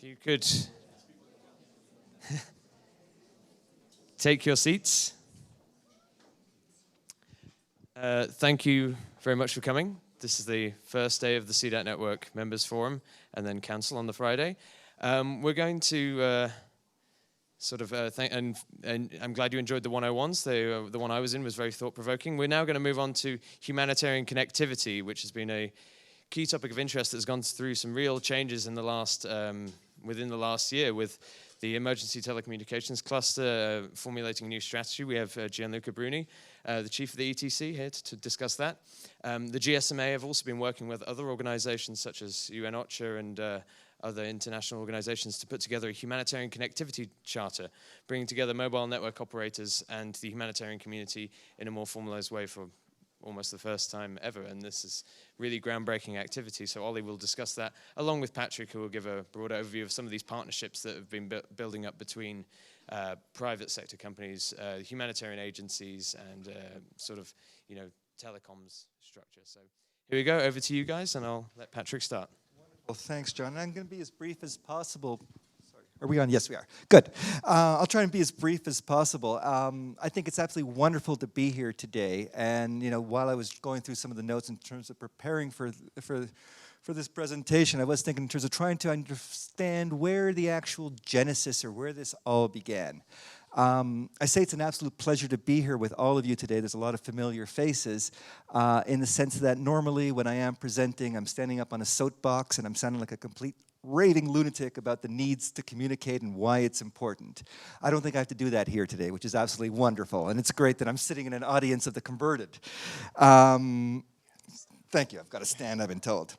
If you could take your seats. Thank you very much for coming. This is the first day of the CDAC Network Members Forum and then Council on the Friday. We're going to and I'm glad you enjoyed the 101s. The one I was in was very thought-provoking. We're now going to move on to Humanitarian Connectivity, which has been a key topic of interest that's gone through some real changes in the last within the last year, with the Emergency Telecommunications Cluster formulating a new strategy. We have Gianluca Bruni, the chief of the ETC, here to discuss that. The GSMA have also been working with other organizations such as UN OCHA and other international organizations to put together a humanitarian connectivity charter, bringing together mobile network operators and the humanitarian community in a more formalized way for almost the first time ever, and this is really groundbreaking activity. So Ollie will discuss that, along with Patrick, who will give a broad overview of some of these partnerships that have been building up between private sector companies, humanitarian agencies, and telecoms structure. So here we go, over to you guys, and I'll let Patrick start. Well, thanks, John. I'm going to be as brief as possible. Are we on? Yes, we are. Good. I'll try and be as brief as possible. I think it's absolutely wonderful to be here today. And while I was going through some of the notes in terms of preparing for this presentation, I was thinking in terms of trying to understand where the actual genesis or where this all began. I say it's an absolute pleasure to be here with all of you today. There's a lot of familiar faces in the sense that normally when I am presenting, I'm standing up on a soapbox and I'm sounding like a complete raving lunatic about the needs to communicate and why it's important. I don't think I have to do that here today, which is absolutely wonderful. And it's great that I'm sitting in an audience of the converted. Thank you. I've got to stand, I've been told.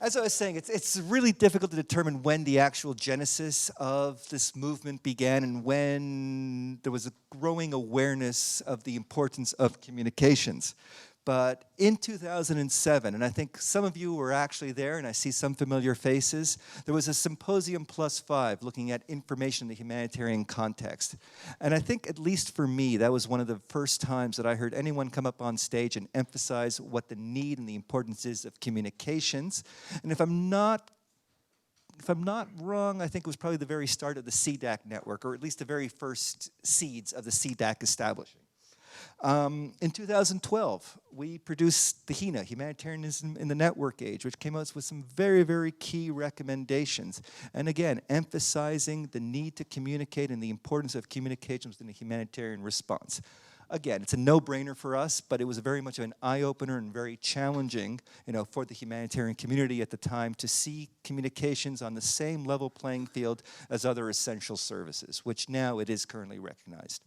As I was saying, it's really difficult to determine when the actual genesis of this movement began and when there was a growing awareness of the importance of communications. But in 2007, and I think some of you were actually there, and I see some familiar faces, there was a Symposium +5 looking at information in the humanitarian context. And I think, at least for me, that was one of the first times that I heard anyone come up on stage and emphasize what the need and the importance is of communications. And if I'm not wrong, I think it was probably the very start of the CDAC network, or at least the very first seeds of the CDAC establishing. In 2012, we produced the HINA, Humanitarianism in the Network Age, which came out with some very, very key recommendations. And again, emphasizing the need to communicate and the importance of communications in the humanitarian response. Again, it's a no-brainer for us, but it was very much of an eye-opener and very challenging, for the humanitarian community at the time to see communications on the same level playing field as other essential services, which now it is currently recognized.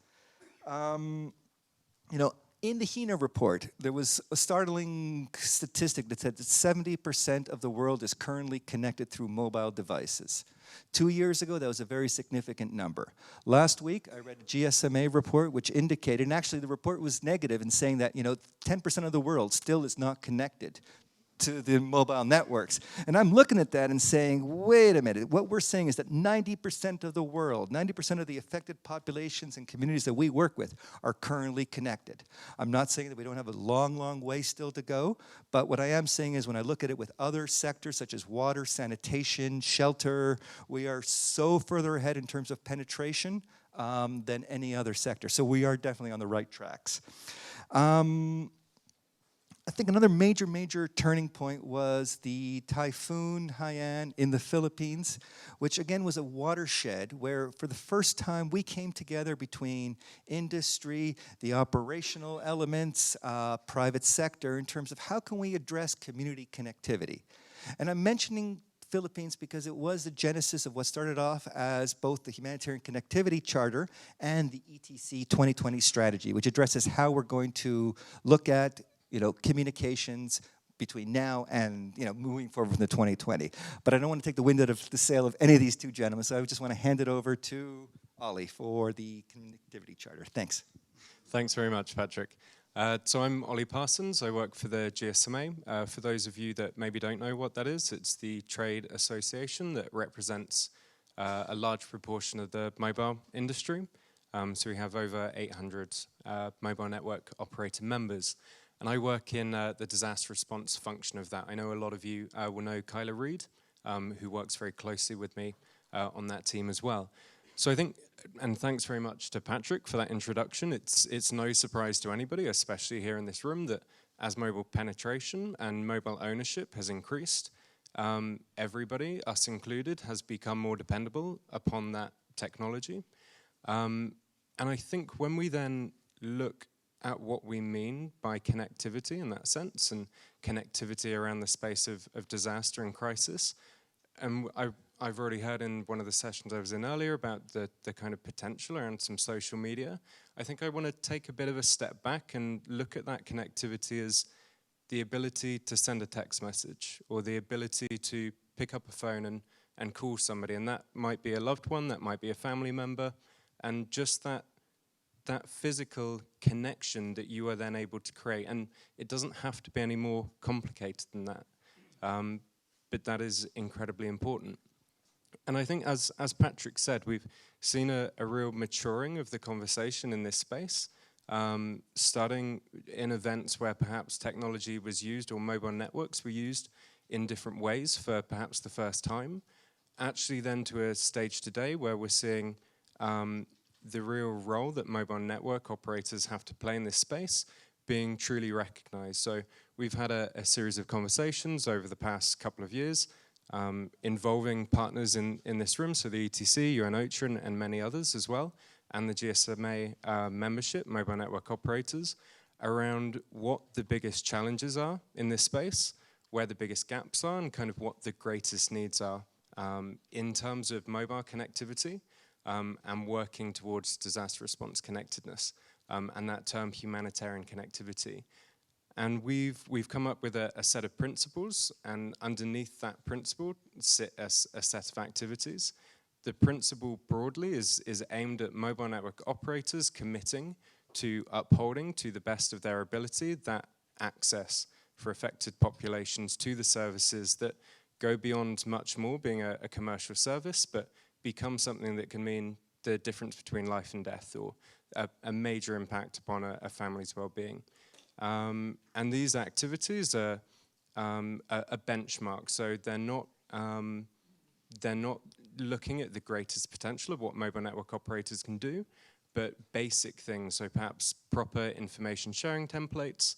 In the HINA report, there was a startling statistic that said that 70% of the world is currently connected through mobile devices. 2 years ago, that was a very significant number. Last week, I read a GSMA report which indicated, and actually the report was negative in saying that 10% of the world still is not connected to the mobile networks. And I'm looking at that and saying, wait a minute, what we're saying is that 90% of the world, 90% of the affected populations and communities that we work with are currently connected. I'm not saying that we don't have a long, long way still to go, but what I am saying is when I look at it with other sectors such as water, sanitation, shelter, we are so further ahead in terms of penetration than any other sector. So we are definitely on the right tracks. I think another major turning point was the Typhoon Haiyan in the Philippines, which again was a watershed where for the first time we came together between industry, the operational elements, private sector in terms of how can we address community connectivity. And I'm mentioning Philippines because it was the genesis of what started off as both the Humanitarian Connectivity Charter and the ETC 2020 strategy, which addresses how we're going to look at communications between now and, moving forward from the 2020. But I don't want to take the wind out of the sail of any of these two gentlemen, so I just want to hand it over to Ollie for the Connectivity Charter. Thanks. Thanks very much, Patrick. So I'm Ollie Parsons. I work for the GSMA. For those of you that maybe don't know what that is, it's the trade association that represents a large proportion of the mobile industry. So we have over 800 mobile network operator members. And I work in the disaster response function of that. I know a lot of you will know Kyla Reed, who works very closely with me on that team as well. So I think, and thanks very much to Patrick for that introduction. It's no surprise to anybody, especially here in this room, that as mobile penetration and mobile ownership has increased, everybody, us included, has become more dependable upon that technology. And I think when we then look at what we mean by connectivity in that sense, and connectivity around the space of disaster and crisis, and I've already heard in one of the sessions I was in earlier about the kind of potential around some social media. I think I want to take a bit of a step back and look at that connectivity as the ability to send a text message, or the ability to pick up a phone and call somebody. And that might be a loved one, that might be a family member, and just that physical connection that you are then able to create. And it doesn't have to be any more complicated than that. But that is incredibly important. And I think, as Patrick said, we've seen a real maturing of the conversation in this space, starting in events where perhaps technology was used or mobile networks were used in different ways for perhaps the first time, actually then to a stage today where we're seeing the real role that mobile network operators have to play in this space being truly recognized. So we've had a series of conversations over the past couple of years involving partners in this room, so the ETC, UN-OCHA, and many others as well, and the GSMA membership, mobile network operators, around what the biggest challenges are in this space, where the biggest gaps are, and kind of what the greatest needs are in terms of mobile connectivity and working towards disaster response connectedness, and that term humanitarian connectivity. And we've come up with a set of principles, and underneath that principle sit a set of activities. The principle broadly is aimed at mobile network operators committing to upholding, to the best of their ability, that access for affected populations to the services that go beyond much more being a commercial service, but become something that can mean the difference between life and death, or a major impact upon a family's well-being. And these activities are a benchmark, so they're not looking at the greatest potential of what mobile network operators can do, but basic things, so perhaps proper information sharing templates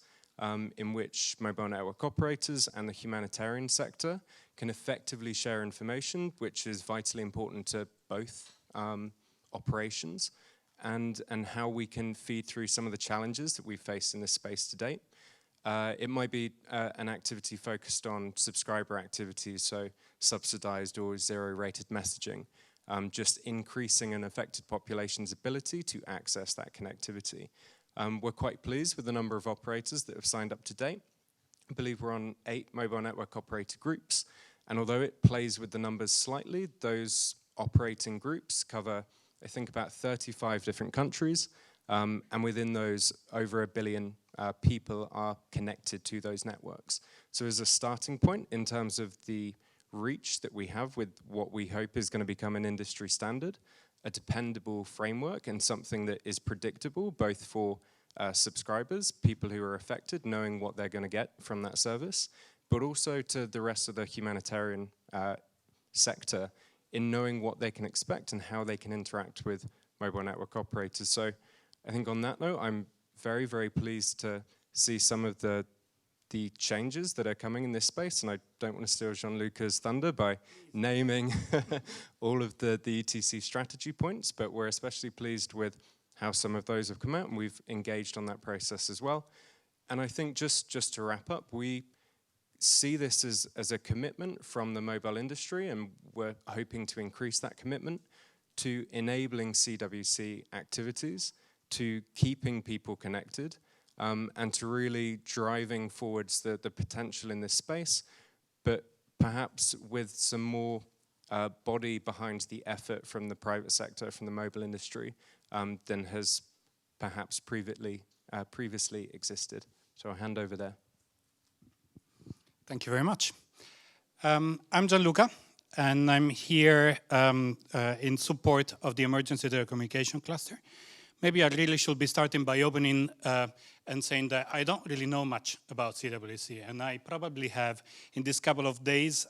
in which mobile network operators and the humanitarian sector can effectively share information, which is vitally important to both operations, and how we can feed through some of the challenges that we've faced in this space to date. It might be an activity focused on subscriber activities, so subsidized or zero-rated messaging, just increasing an affected population's ability to access that connectivity. We're quite pleased with the number of operators that have signed up to date. I believe we're on 8 mobile network operator groups, and although it plays with the numbers slightly, those operating groups cover, I think, about 35 different countries, and within those, over 1 billion people are connected to those networks. So as a starting point in terms of the reach that we have with what we hope is going to become an industry standard, a dependable framework and something that is predictable both for subscribers, people who are affected, knowing what they're going to get from that service, but also to the rest of the humanitarian sector in knowing what they can expect and how they can interact with mobile network operators. So I think on that note, I'm very, very pleased to see some of the changes that are coming in this space, and I don't want to steal Jean-Luc's thunder by naming all of the ETC strategy points, but we're especially pleased with how some of those have come out, and we've engaged on that process as well. And I think just to wrap up, we see this as a commitment from the mobile industry, and we're hoping to increase that commitment to enabling CWC activities, to keeping people connected, and to really driving forwards the potential in this space, but perhaps with some more body behind the effort from the private sector, from the mobile industry, than has perhaps previously existed. So I'll hand over there. Thank you very much. I'm Gianluca, and I'm here in support of the Emergency Telecommunication Cluster. maybe I really should be starting by opening and saying that I don't really know much about CWC, and I probably have, in this couple of days,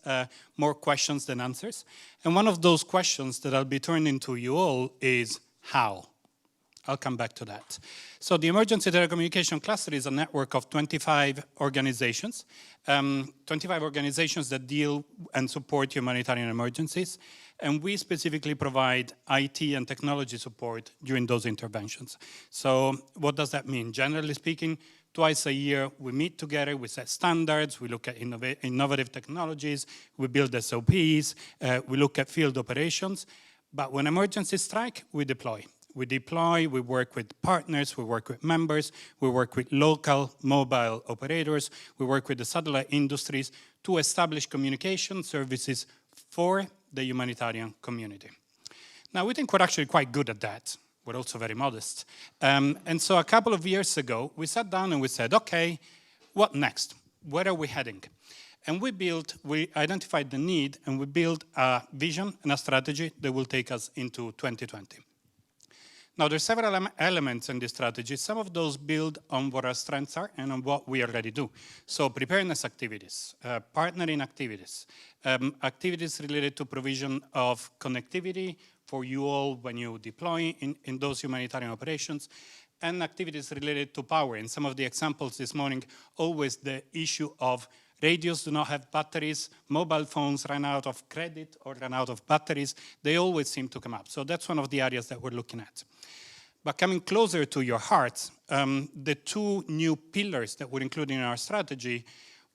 more questions than answers. And one of those questions that I'll be turning to you all is how? I'll come back to that. So the Emergency Telecommunication Cluster is a network of 25 organizations, 25 organizations that deal and support humanitarian emergencies. And we specifically provide IT and technology support during those interventions. So what does that mean? Generally speaking, twice a year we meet together, we set standards, we look at innovative technologies, we build SOPs, we look at field operations. But when emergencies strike, we deploy. We deploy, we work with partners, we work with members, we work with local mobile operators, we work with the satellite industries to establish communication services for the humanitarian community. Now, we think we're actually quite good at that. We're also very modest. And so a couple of years ago, we sat down and we said, okay, what next? Where are we heading? And we identified the need, and we built a vision and a strategy that will take us into 2020. Now, there are several elements in this strategy. Some of those build on what our strengths are and on what we already do. So preparedness activities, partnering activities, activities related to provision of connectivity for you all when you deploy in those humanitarian operations, and activities related to power. In some of the examples this morning, always the issue of radios do not have batteries, mobile phones run out of credit or run out of batteries. They always seem to come up. So that's one of the areas that we're looking at. But coming closer to your hearts, the two new pillars that we're including in our strategy,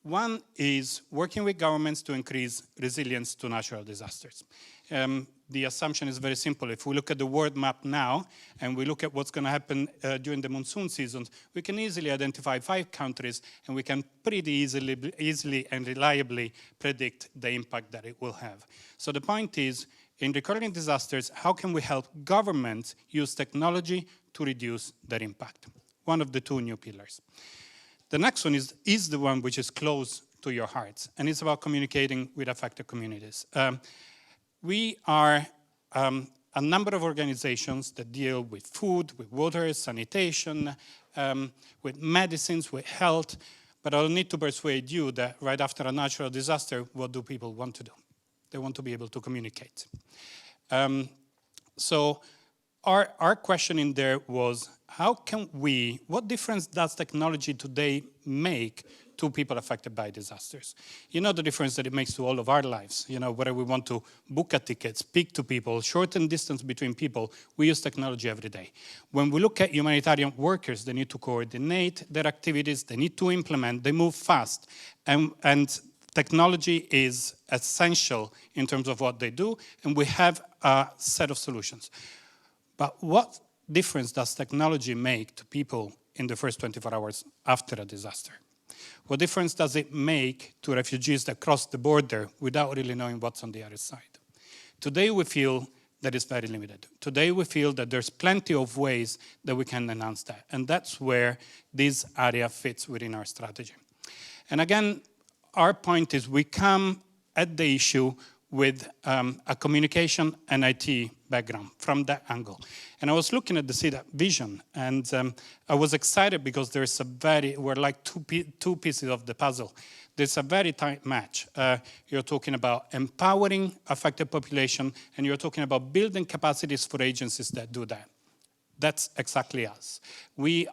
one is working with governments to increase resilience to natural disasters. The assumption is very simple. If we look at the world map now, and we look at what's going to happen during the monsoon seasons, we can easily identify 5 countries, and we can pretty easily and reliably predict the impact that it will have. So the point is, in recurring disasters, how can we help governments use technology to reduce their impact? One of the two new pillars. The next one is the one which is close to your hearts, and it's about communicating with affected communities. We are a number of organizations that deal with food, with water, sanitation, with medicines, with health, but I'll need to persuade you that right after a natural disaster, what do people want to do? They want to be able to communicate. So our question in there was, what difference does technology today make to people affected by disasters? You know the difference that it makes to all of our lives. You know, whether we want to book a ticket, speak to people, shorten distance between people, we use technology every day. When we look at humanitarian workers, they need to coordinate their activities, they need to implement, they move fast. And technology is essential in terms of what they do, and we have a set of solutions. But what difference does technology make to people in the first 24 hours after a disaster? What difference does it make to refugees that cross the border without really knowing what's on the other side? Today we feel that it's very limited. Today we feel that there's plenty of ways that we can enhance that, and that's where this area fits within our strategy. And again, our point is we come at the issue with a communication and IT background from that angle. And I was looking at the CDAC vision, and I was excited because there's we're like two pieces of the puzzle. There's a very tight match. You're talking about empowering affected population, and you're talking about building capacities for agencies that do that. That's exactly us. We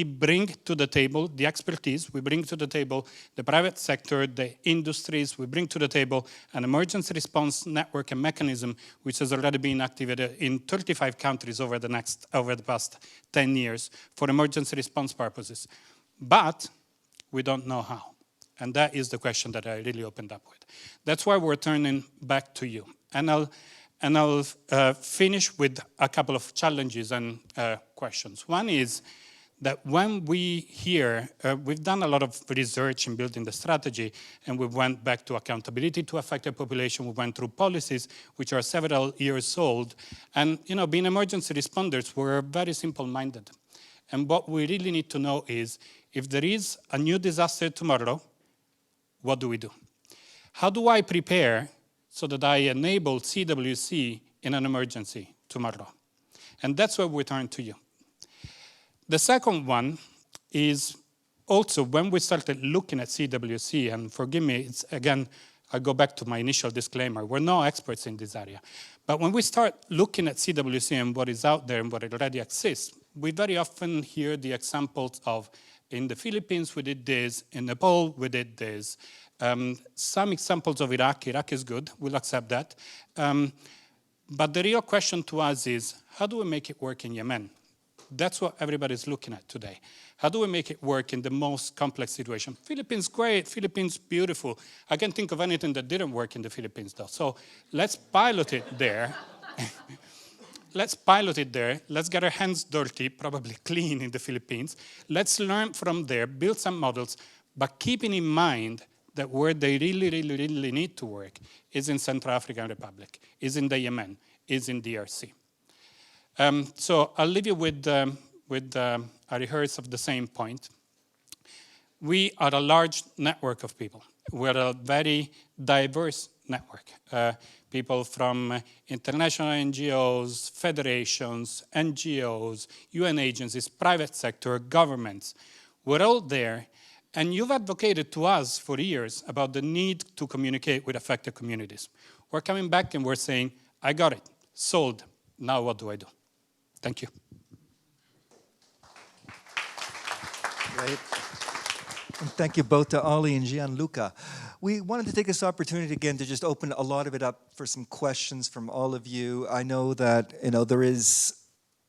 bring to the table the expertise, we bring to the table the private sector, the industries, we bring to the table an emergency response network and mechanism which has already been activated in 35 countries over the past 10 years for emergency response purposes. But we don't know how. And that is the question that I really opened up with. That's why we're turning back to you. And I'll finish with a couple of challenges and questions. One is that when we've done a lot of research in building the strategy, and we went back to accountability to affected population, we went through policies which are several years old, and being emergency responders, we're very simple-minded. And what we really need to know is, if there is a new disaster tomorrow, what do we do? How do I prepare so that I enable CWC in an emergency tomorrow? And that's where we turn to you. The second one is also when we started looking at CWC, and forgive me, it's again, I go back to my initial disclaimer, we're no experts in this area. But when we start looking at CWC and what is out there and what already exists, we very often hear the examples of, in the Philippines we did this, in Nepal we did this. Some examples of Iraq is good, we'll accept that. But the real question to us is, how do we make it work in Yemen? That's what everybody's looking at today. How do we make it work in the most complex situation? Philippines, great. Philippines, beautiful. I can't think of anything that didn't work in the Philippines, though. So let's pilot it there. Let's pilot it there. Let's get our hands dirty, probably clean in the Philippines. Let's learn from there, build some models, but keeping in mind that where they really need to work is in Central African Republic, is in the Yemen, is in DRC. So I'll leave you with a rehearse of the same point. We are a large network of people. We're a very diverse network. People from international NGOs, federations, NGOs, UN agencies, private sector, governments. We're all there. And you've advocated to us for years about the need to communicate with affected communities. We're coming back and we're saying, I got it, sold. Now what do I do? Thank you. Great. And thank you both to Ollie and Gianluca. We wanted to take this opportunity again to just open a lot of it up for some questions from all of you. I know that there is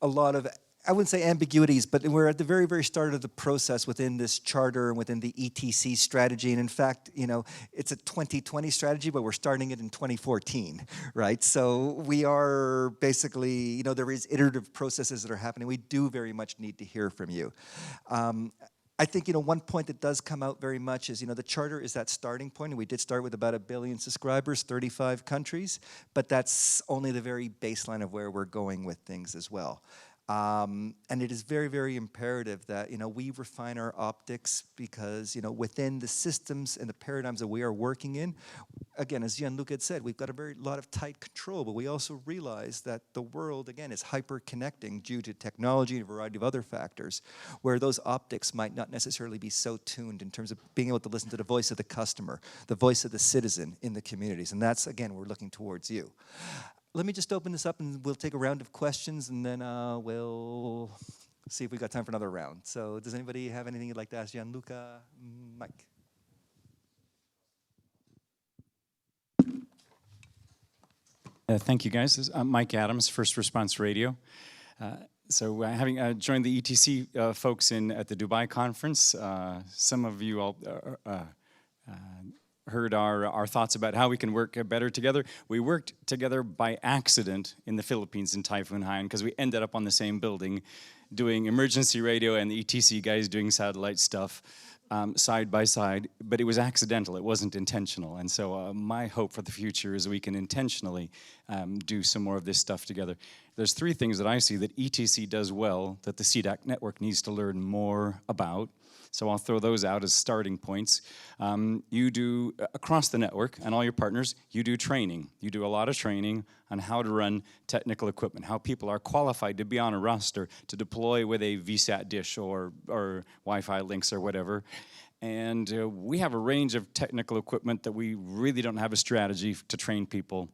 a lot of, I wouldn't say ambiguities, but we're at the very, very start of the process within this charter and within the ETC strategy. And in fact, it's a 2020 strategy, but we're starting it in 2014, right? So we are basically, there is iterative processes that are happening. We do very much need to hear from you. I think, one point that does come out very much is, the charter is that starting point, and we did start with about 1 billion subscribers, 35 countries, but that's only the very baseline of where we're going with things as well. And it is very, very imperative that, we refine our optics because, within the systems and the paradigms that we are working in, again, as Gianluca had said, we've got a lot of tight control, but we also realize that the world, again, is hyper-connecting due to technology and a variety of other factors, where those optics might not necessarily be so tuned in terms of being able to listen to the voice of the customer, the voice of the citizen in the communities. And that's, again, we're looking towards you. Let me just open this up and we'll take a round of questions and then we'll see if we've got time for another round. So does anybody have anything you'd like to ask Gianluca? Mike? Thank you, guys. This is Mike Adams, First Response Radio. So having joined the ETC folks at the Dubai conference, some of you all heard our thoughts about how we can work better together. We worked together by accident in the Philippines in Typhoon, Haiyan, because we ended up on the same building doing emergency radio and the ETC guys doing satellite stuff side by side, but it was accidental, it wasn't intentional. And so my hope for the future is we can intentionally do some more of this stuff together. There's 3 things that I see that ETC does well that the CDAC network needs to learn more about. So I'll throw those out as starting points. You do, across the network and all your partners, you do training. You do a lot of training on how to run technical equipment, how people are qualified to be on a roster, to deploy with a VSAT dish or Wi-Fi links or whatever. And we have a range of technical equipment that we really don't have a strategy to train people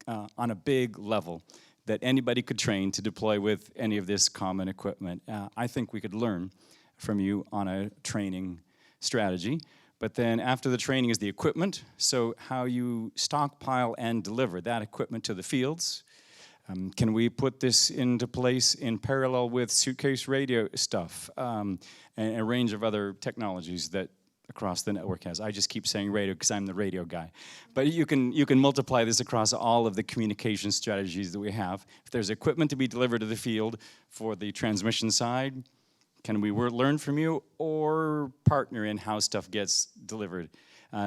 on a big level that anybody could train to deploy with any of this common equipment. I think we could learn from you on a training strategy. But then after the training is the equipment, so how you stockpile and deliver that equipment to the fields. Can we put this into place in parallel with suitcase radio stuff and a range of other technologies that across the network has? I just keep saying radio because I'm the radio guy. But you can multiply this across all of the communication strategies that we have. If there's equipment to be delivered to the field for the transmission side, can we learn from you or partner in how stuff gets delivered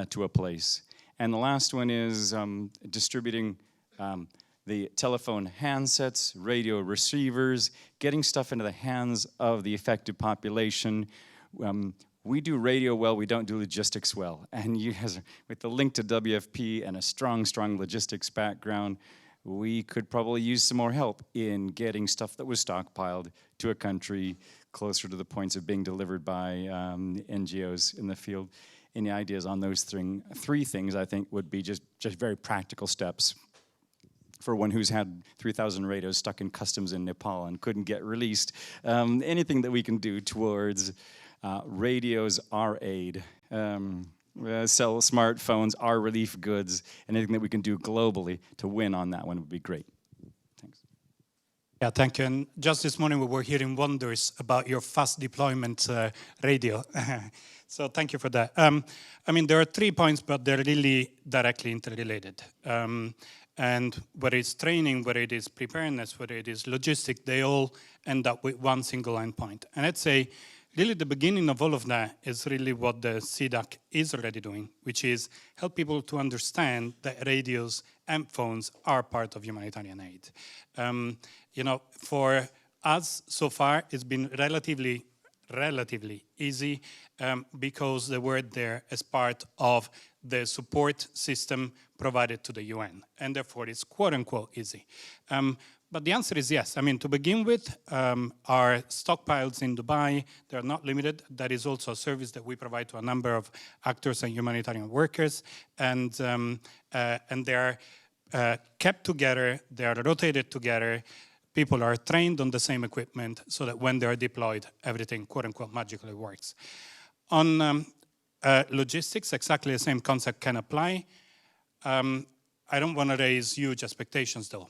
to a place? And the last one is distributing the telephone handsets, radio receivers, getting stuff into the hands of the affected population. We do radio well, we don't do logistics well. And you guys, with the link to WFP and a strong, strong logistics background, we could probably use some more help in getting stuff that was stockpiled to a country closer to the points of being delivered by NGOs in the field. Any ideas on those three things, I think, would be just very practical steps for one who's had 3,000 radios stuck in customs in Nepal and couldn't get released. Anything that we can do towards radios, our aid, sell smartphones, our relief goods, anything that we can do globally to win on that one would be great. Thanks. Yeah, thank you. And just this morning we were hearing wonders about your fast deployment radio. So thank you for that. I mean, there are 3 points, but they're really directly interrelated. And whether it's training, whether it is preparedness, whether it is logistics, they all end up with one single endpoint. And I'd say really the beginning of all of that is really what the CDAC is already doing, which is help people to understand that radios and phones are part of humanitarian aid. You know, for us so far, it's been relatively easy because they were there as part of the support system provided to the UN, and therefore it's quote-unquote easy. But the answer is yes. I mean, to begin with, our stockpiles in Dubai, they're not limited. That is also a service that we provide to a number of actors and humanitarian workers, and they are kept together, they are rotated together, people are trained on the same equipment so that when they are deployed, everything, quote-unquote, magically works. On logistics, exactly the same concept can apply. I don't want to raise huge expectations, though.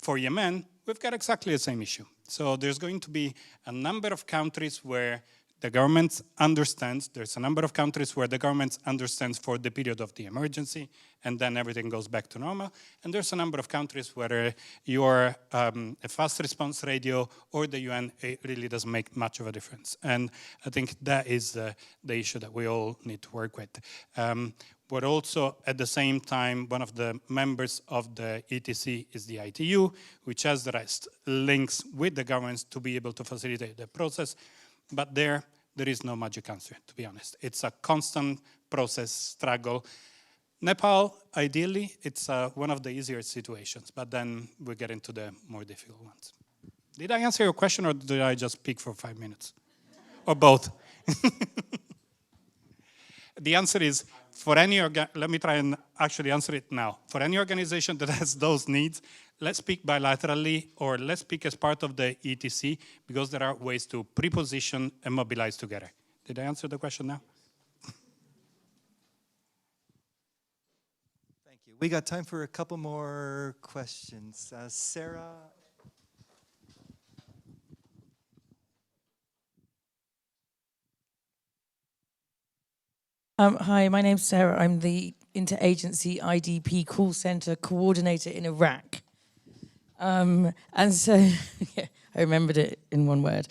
For Yemen, we've got exactly the same issue. So there's going to be a number of countries where the government understands, there's a number of countries where the government understands for the period of the emergency, and then everything goes back to normal. And there's a number of countries where you're a fast response radio or the UN, it really doesn't make much of a difference. And I think that is the issue that we all need to work with. But also, at the same time, one of the members of the ETC is the ITU, which has the rest links with the governments to be able to facilitate the process. But there is no magic answer, to be honest. It's a constant process struggle. Nepal, ideally, it's one of the easier situations, but then we get into the more difficult ones. Did I answer your question, or did I just speak for 5 minutes? Or both? The answer is, for any let me try and actually answer it now. For any organization that has those needs, let's speak bilaterally or let's speak as part of the ETC, because there are ways to pre-position and mobilize together. Did I answer the question now? Thank you. We got time for a couple more questions. Sarah? Hi, my name's Sarah. I'm the Interagency IDP Call Center Coordinator in Iraq. And so, yeah, I remembered it in one word,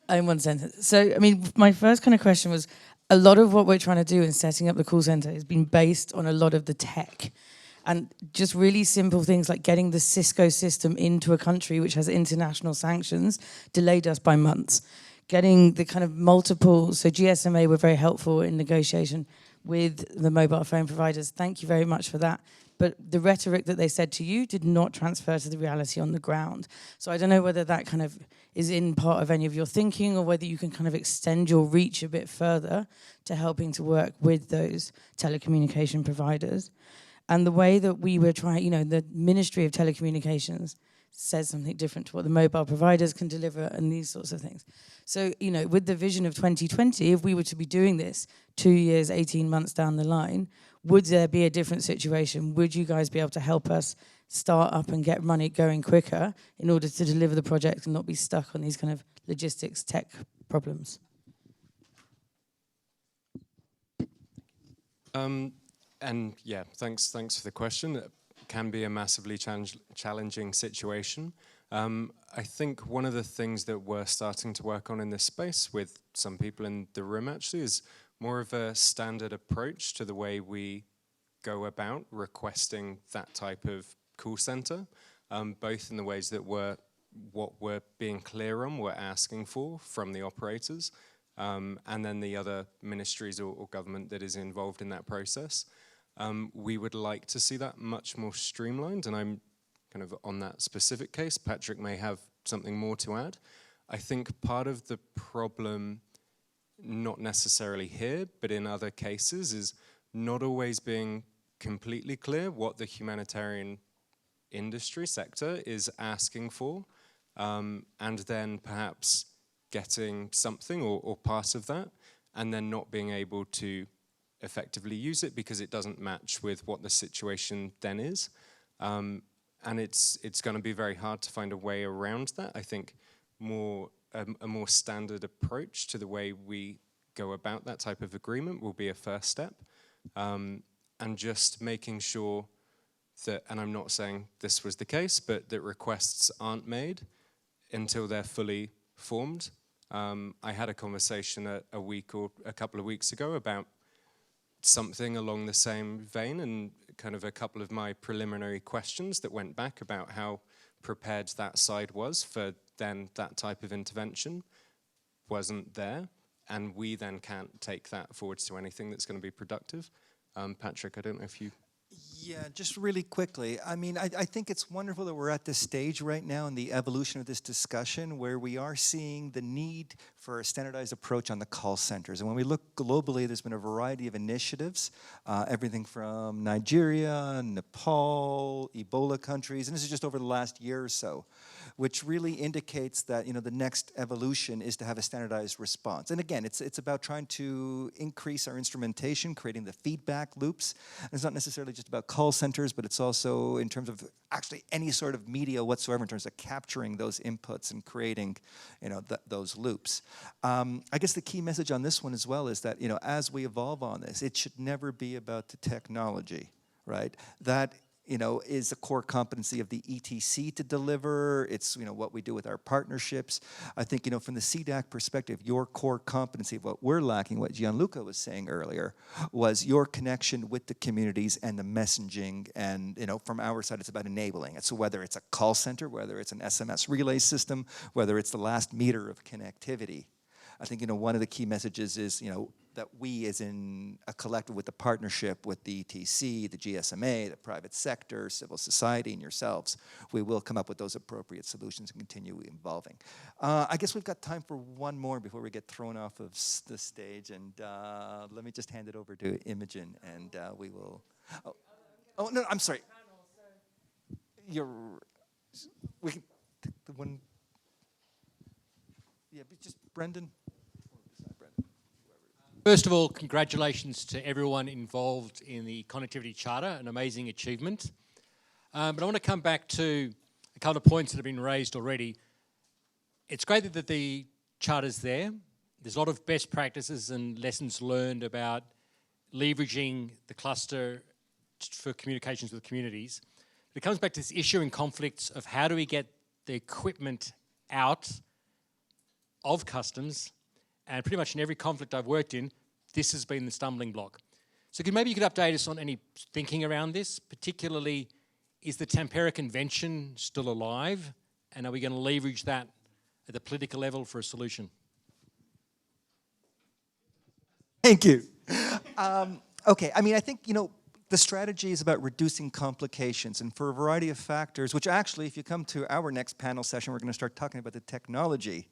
in one sentence. So, I mean, my first kind of question was, a lot of what we're trying to do in setting up the call center has been based on a lot of the tech. And just really simple things like getting the Cisco system into a country which has international sanctions delayed us by months. Getting the kind of multiple, so GSMA were very helpful in negotiation with the mobile phone providers. Thank you very much for that. But the rhetoric that they said to you did not transfer to the reality on the ground. So I don't know whether that kind of is in part of any of your thinking, or whether you can kind of extend your reach a bit further to helping to work with those telecommunication providers. And the way that we were trying, you know, the Ministry of Telecommunications says something different to what the mobile providers can deliver and these sorts of things. So, you know, with the vision of 2020, if we were to be doing this 2 years, 18 months down the line, would there be a different situation? Would you guys be able to help us start up and get money going quicker in order to deliver the project and not be stuck on these kind of logistics tech problems? And yeah, thanks for the question. It can be a massively challenging situation. I think one of the things that we're starting to work on in this space with some people in the room actually is more of a standard approach to the way we go about requesting that type of call center, both in the ways that what we're being clear on, we're asking for from the operators, and then the other ministries or government that is involved in that process. We would like to see that much more streamlined, and I'm kind of on that specific case. Patrick may have something more to add. I think part of the problem, not necessarily here, but in other cases, is not always being completely clear what the humanitarian industry sector is asking for, and then perhaps getting something or part of that, and then not being able to effectively use it because it doesn't match with what the situation then is. And it's going to be very hard to find a way around that. I think a more standard approach to the way we go about that type of agreement will be a first step. And just making sure that, and I'm not saying this was the case, but that requests aren't made until they're fully formed. I had a conversation a week or a couple of weeks ago about something along the same vein, and kind of a couple of my preliminary questions that went back about how prepared that side was for then that type of intervention wasn't there, and we then can't take that forwards to anything that's going to be productive. Patrick, I don't know if you... Yeah, just really quickly. I mean, I think it's wonderful that we're at this stage right now in the evolution of this discussion where we are seeing the need for a standardized approach on the call centers. And when we look globally, there's been a variety of initiatives, everything from Nigeria, Nepal, Ebola countries, and this is just over the last year or so, which really indicates that, you know, the next evolution is to have a standardized response. And again, it's about trying to increase our instrumentation, creating the feedback loops. And it's not necessarily just about call centers, but it's also in terms of actually any sort of media whatsoever in terms of capturing those inputs and creating, you know, those loops. I guess the key message on this one as well is that, you know, as we evolve on this, it should never be about the technology, right? That, you know, is a core competency of the ETC to deliver. It's, you know, what we do with our partnerships. I think, you know, from the CDAC perspective, your core competency of what we're lacking, what Gianluca was saying earlier, was your connection with the communities and the messaging. And, you know, from our side, it's about enabling it. So whether it's a call center, whether it's an SMS relay system, whether it's the last meter of connectivity, I think, you know, one of the key messages is, you know, that we as in a collective with the partnership with the ETC, the GSMA, the private sector, civil society, and yourselves, we will come up with those appropriate solutions and continue evolving. I guess we've got time for one more before we get thrown off of the stage, and let me just hand it over to Imogen, and we will... Oh, no, I'm sorry. We can take the one... Yeah, but just Brendan. First of all, congratulations to everyone involved in the Connectivity Charter, an amazing achievement. But I want to come back to a couple of points that have been raised already. It's great that the Charter's there. There's a lot of best practices and lessons learned about leveraging the cluster for communications with communities. But it comes back to this issue and conflicts of how do we get the equipment out of customs. And pretty much in every conflict I've worked in, this has been the stumbling block. So maybe you could update us on any thinking around this, particularly, is the Tampere Convention still alive? And are we going to leverage that at the political level for a solution? Thank you. Okay, I mean, I think, you know, the strategy is about reducing complications, and for a variety of factors, which actually, if you come to our next panel session, we're going to start talking about the technology,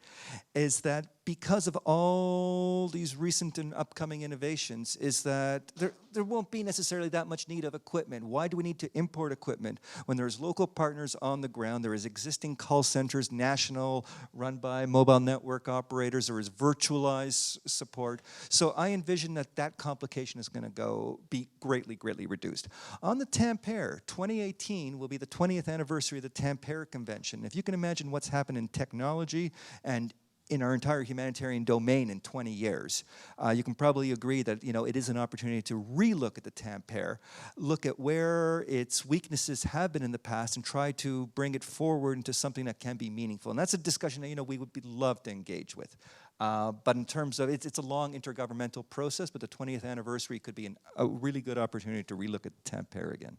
is that because of all these recent and upcoming innovations, is that there won't be necessarily that much need of equipment. Why do we need to import equipment when there's local partners on the ground, there is existing call centers, national, run by mobile network operators, there is virtualized support. So I envision that that complication is going to be greatly, greatly reduced. On the Tampere, 2018 will be the 20th anniversary of the Tampere Convention. If you can imagine what's happened in technology and in our entire humanitarian domain in 20 years, you can probably agree that, you know, it is an opportunity to relook at the Tampere, look at where its weaknesses have been in the past, and try to bring it forward into something that can be meaningful. And that's a discussion that, you know, we would love to engage with. But in terms of, it's a long intergovernmental process, but the 20th anniversary could be a really good opportunity to relook at Tampere again.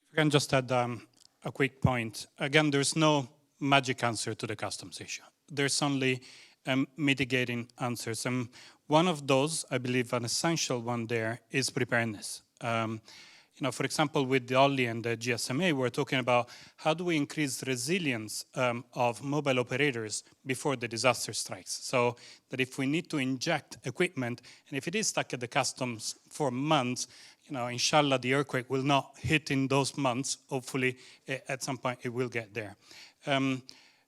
If I can just add a quick point. Again, there's no magic answer to the customs issue. There's only mitigating answers. And One of those, I believe an essential one there, is preparedness. You know, for example, with the OLLI and the GSMA, we're talking about how do we increase resilience of mobile operators before the disaster strikes. So that if we need to inject equipment, and if it is stuck at the customs for months, you know, inshallah, the earthquake will not hit in those months. Hopefully, at some point, it will get there.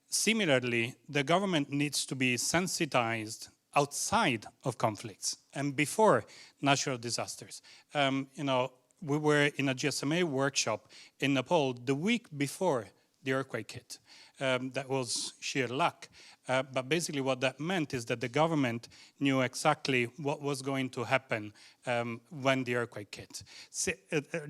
Similarly, the government needs to be sensitized outside of conflicts and before natural disasters. You know, we were in a GSMA workshop in Nepal the week before the earthquake hit. That was sheer luck. But basically what that meant is that the government knew exactly what was going to happen when the earthquake hit.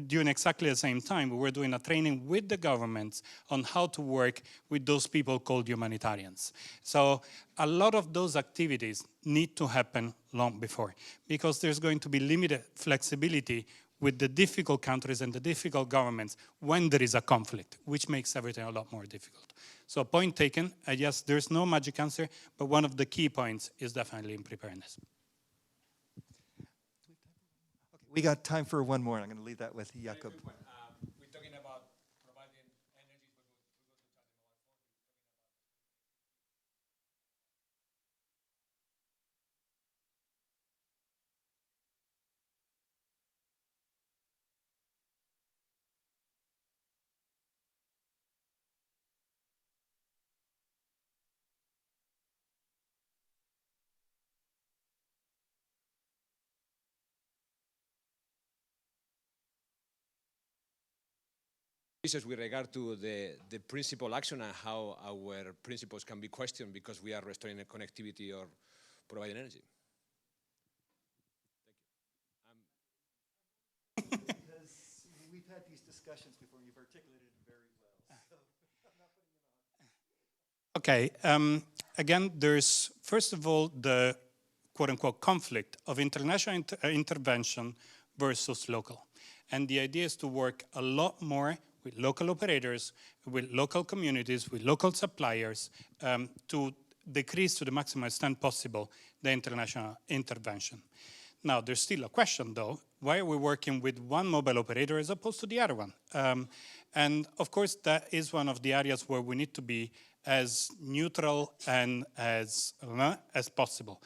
During exactly the same time, we were doing a training with the governments on how to work with those people called humanitarians. So a lot of those activities need to happen long before, because there's going to be limited flexibility with the difficult countries and the difficult governments when there is a conflict, which makes everything a lot more difficult. So point taken, yes, there's no magic answer, but one of the key points is definitely in preparedness. Okay, we got time for one more. I'm going to leave that with Jakob. We're talking about providing energy. With regard to the principal action and how our principles can be questioned because we are restoring the connectivity or providing energy. Because we've had these discussions before and you've articulated it very well. Okay, again, there's, first of all, the quote-unquote conflict of international intervention versus local. And the idea is to work a lot more with local operators, with local communities, with local suppliers, to decrease to the maximum extent possible the international intervention. Now, there's still a question, though. Why are we working with one mobile operator as opposed to the other one? And, of course, that is one of the areas where we need to be as neutral and as possible.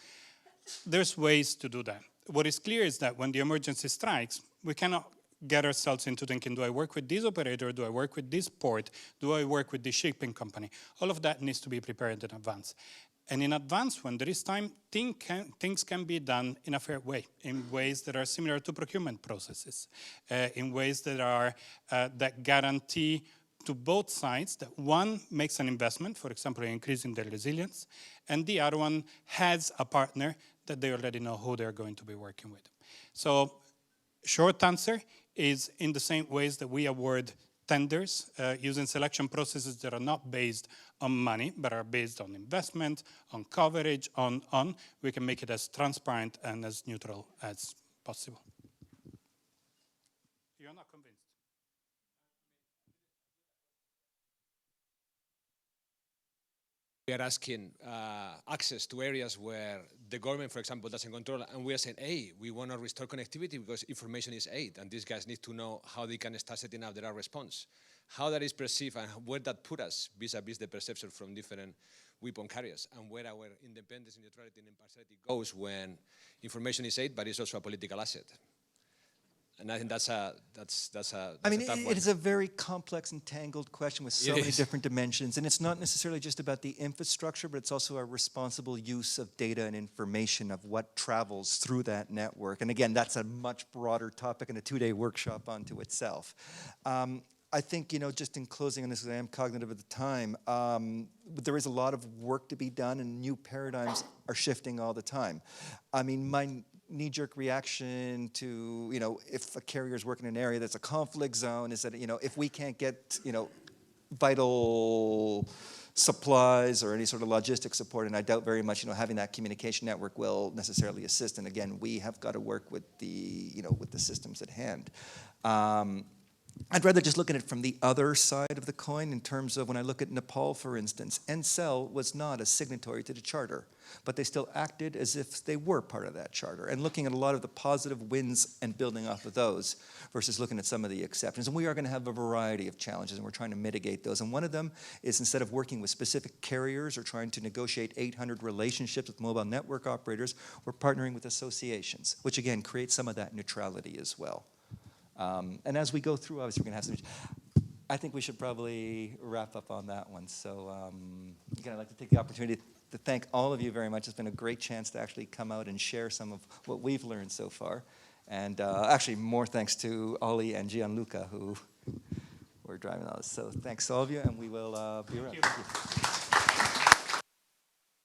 There's ways to do that. What is clear is that when the emergency strikes, we cannot get ourselves into thinking, do I work with this operator, do I work with this port, do I work with this shipping company? All of that needs to be prepared in advance. And in advance, when there is time, things can be done in a fair way, in ways that are similar to procurement processes, in ways that are that guarantee to both sides that one makes an investment, for example, in increasing their resilience, and the other one has a partner that they already know who they're going to be working with. So, short answer is in the same ways that we award tenders using selection processes that are not based on money, but are based on investment, on coverage, we can make it as transparent and as neutral as possible. You're not convinced? We are asking access to areas where the government, for example, doesn't control, and we are saying, hey, we want to restore connectivity because information is aid, and these guys need to know how they can start setting up their response. How that is perceived and where that put us vis-a-vis the perception from different weapon carriers, and where our independence, neutrality, and impartiality goes when information is aid, but it's also a political asset. And I think that's a tough one. It is a very complex and tangled question with so many different dimensions. And it's not necessarily just about the infrastructure, but it's also our responsible use of data and information of what travels through that network. And again, that's a much broader topic and a two-day workshop unto itself. I think, just in closing on this, because I am cognitive of the time, there is a lot of work to be done and new paradigms are shifting all the time. I mean, my knee-jerk reaction to, if a carrier is working in an area that's a conflict zone is that, if we can't get, vital supplies or any sort of logistics support, and I doubt very much, having that communication network will necessarily assist. And again, we have got to work with the, with the systems at hand. I'd rather just look at it from the other side of the coin in terms of when I look at Nepal, for instance. Ncell was not a signatory to the charter, but they still acted as if they were part of that charter, and looking at a lot of the positive wins and building off of those versus looking at some of the exceptions. And we are going to have a variety of challenges, and we're trying to mitigate those. And one of them is, instead of working with specific carriers or trying to negotiate 800 relationships with mobile network operators, we're partnering with associations, which again creates some of that neutrality as well. And as we go through, obviously we're going to have some, I think we should probably wrap up on that one. So again, I'd like to take the opportunity to thank all of you very much. It's been a great chance to actually come out and share some of what we've learned so far. And actually more thanks to Ollie and Gianluca who were driving all this. So thanks to all of you, and we will be around. Thank you.